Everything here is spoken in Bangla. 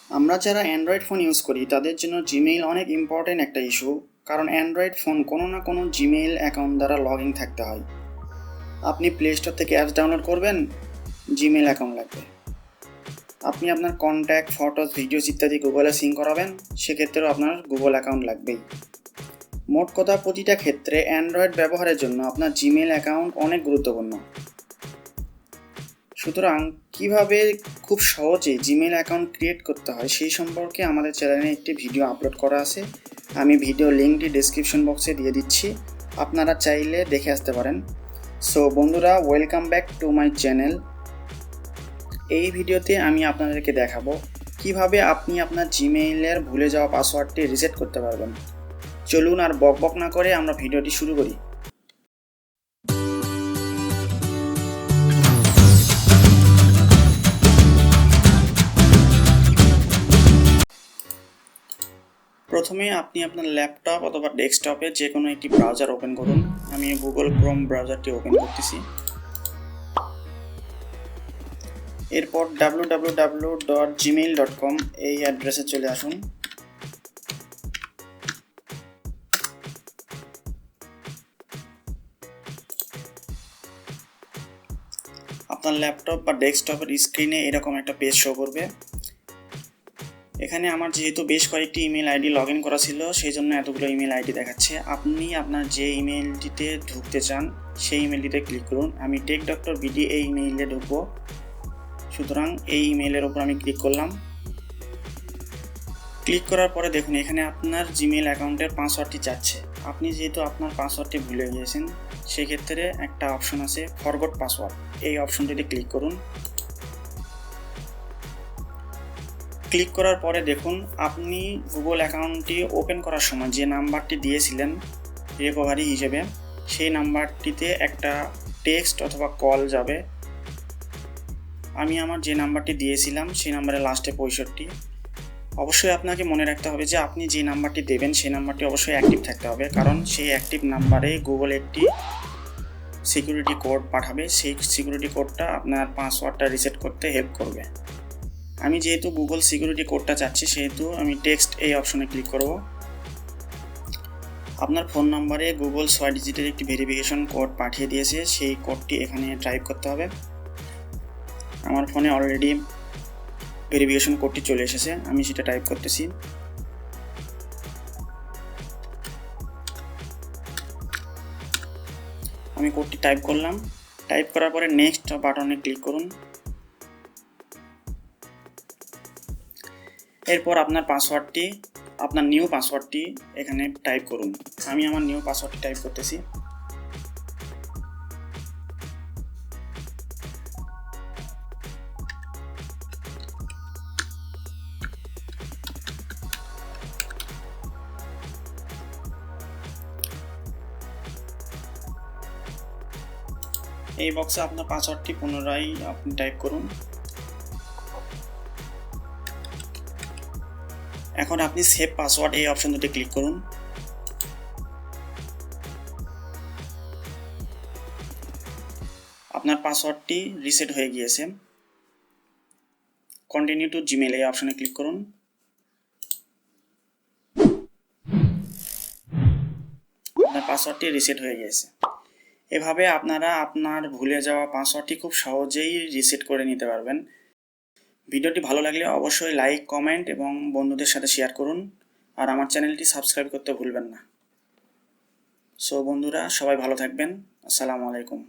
আমরা যারা অ্যান্ড্রয়েড ফোন ইউজ করি তাদের জন্য জিমেইল অনেক ইম্পর্টেন্ট একটা ইস্যু, কারণ অ্যান্ড্রয়েড ফোন কোনো না কোনো জিমেইল অ্যাকাউন্ট দ্বারা লগ ইন থাকতে হয়। আপনি প্লে স্টোর থেকে অ্যাপস ডাউনলোড করবেন, জিমেইল অ্যাকাউন্ট লাগবে। আপনি আপনার কন্ট্যাক্ট, ফটোস, ভিডিওস ইত্যাদি গুগলে সিঙ্ক করাবেন, সেক্ষেত্রেও আপনার গুগল অ্যাকাউন্ট লাগবেই। মোট কথা, প্রতিটা ক্ষেত্রে অ্যান্ড্রয়েড ব্যবহারের জন্য আপনার জিমেইল অ্যাকাউন্ট অনেক গুরুত্বপূর্ণ। সুতরাং কিভাবে খুব সহজে জিমেইল অ্যাকাউন্ট ক্রিয়েট করতে হয় সেই সম্পর্কে আমাদের চ্যানেলে একটি ভিডিও আপলোড করা আছে। আমি ভিডিও লিঙ্কটি ডেসক্রিপশন বক্সে দিয়ে দিচ্ছি, আপনারা চাইলে দেখে আসতে পারেন। সো বন্ধুরা, welcome back to my channel. এই ভিডিওতে আমি আপনাদেরকে দেখাবো কিভাবে আপনি আপনার জিমেইলের ভুলে যাওয়া পাসওয়ার্ডটি রিসেট করতে পারবেন। চলুন আর বকবক না করে আমরা ভিডিওটি শুরু করি। প্রথমে আপনি আপনার ল্যাপটপ অথবা ডেস্কটপে যে কোনো একটি ব্রাউজার ওপেন করুন। আমি গুগল ক্রোম ব্রাউজারটি ওপেন করতেছি। এরপর www.gmail.com এই অ্যাড্রেসে চলে আসুন। আপনার ল্যাপটপ বা ডেস্কটপের স্ক্রিনে এরকম একটা পেজ শো করবে। এখানে আমার যেহেতু বেশ কয়েকটি ইমেল আইডি লগ ইন করা ছিল, সেই জন্য এতগুলো ইমেল আইডি দেখাচ্ছে। আপনি আপনার যে ইমেলটিতে ঢুকতে চান সেই ইমেলটিতে ক্লিক করুন। আমি টেক ডক্টর বিডি এই ইমেইলে ঢুকবো, সুতরাং এই ইমেইলের ওপর আমি ক্লিক করলাম। ক্লিক করার পরে দেখুন এখানে আপনার জিমেইল অ্যাকাউন্টের পাসওয়ার্ডটি চাচ্ছে। আপনি যেহেতু আপনার পাসওয়ার্ডটি ভুলে গিয়েছেন, সেক্ষেত্রে একটা অপশন আছে ফরগট পাসওয়ার্ড, এই অপশনটিতে ক্লিক করুন। ক্লিক করার পরে দেখুন আপনি গুগল অ্যাকাউন্টটি ওপেন করার সময় যে নাম্বারটি দিয়েছিলেন রিকভারি হিসেবে, সেই নাম্বারটিতে একটা টেক্সট অথবা কল যাবে। আমি আমার যে নাম্বারটি দিয়েছিলাম সেই নাম্বারের লাস্টে 65। অবশ্যই আপনাকে মনে রাখতে হবে যে আপনি যে নাম্বারটি দেবেন সেই নাম্বারটি অবশ্যই অ্যাক্টিভ থাকতে হবে, কারণ সেই অ্যাক্টিভ নাম্বারে গুগল একটি সিকিউরিটি কোড পাঠাবে। সেই সিকিউরিটি কোডটা আপনার পাসওয়ার্ডটা রিসেট করতে হেল্প করবে। আমি যেহেতু গুগল সিকিউরিটি কোডটা চাচ্ছি, সেহেতু আমি টেক্সট এই অপশনে ক্লিক করব। আপনার ফোন নাম্বারে গুগল 6 ডিজিটের একটি ভেরিফিকেশন কোড পাঠিয়ে দিয়েছে, সেই কোডটি এখানে টাইপ করতে হবে। আমার ফোনে অলরেডি ভেরিফিকেশন কোডটি চলে এসেছে, আমি সেটা টাইপ করতেছি। আমি কোডটি টাইপ করলাম। টাইপ করার পরে নেক্সট বাটনে ক্লিক করুন। এরপর আপনার পাসওয়ার্ডটি, আপনার নিউ পাসওয়ার্ডটি এখানে টাইপ করুন। আমি আমার নিউ পাসওয়ার্ডটি টাইপ করতেছি। এই বক্সে আপনার পাসওয়ার্ডটি পুনরায় আপনি টাইপ করুন। এখন আপনি সেভ পাসওয়ার্ড এই অপশন দুটি ক্লিক করুন। আপনার পাসওয়ার্ডটি রিসেট হয়ে গিয়েছে। কন্টিনিউ টু জিমেইল এই অপশনে ক্লিক করুন। আপনার পাসওয়ার্ডটি রিসেট হয়ে গিয়েছে। এভাবে আপনারা আপনার ভুলে যাওয়া পাসওয়ার্ডটি খুব সহজেই রিসেট করে নিতে পারবেন। ভিডিওটি ভালো লাগলে অবশ্যই লাইক, কমেন্ট এবং বন্ধুদের সাথে শেয়ার করুন, আর আমার চ্যানেলটি সাবস্ক্রাইব করতে ভুলবেন না। সো বন্ধুরা, সবাই ভালো থাকবেন। আসসালামু আলাইকুম।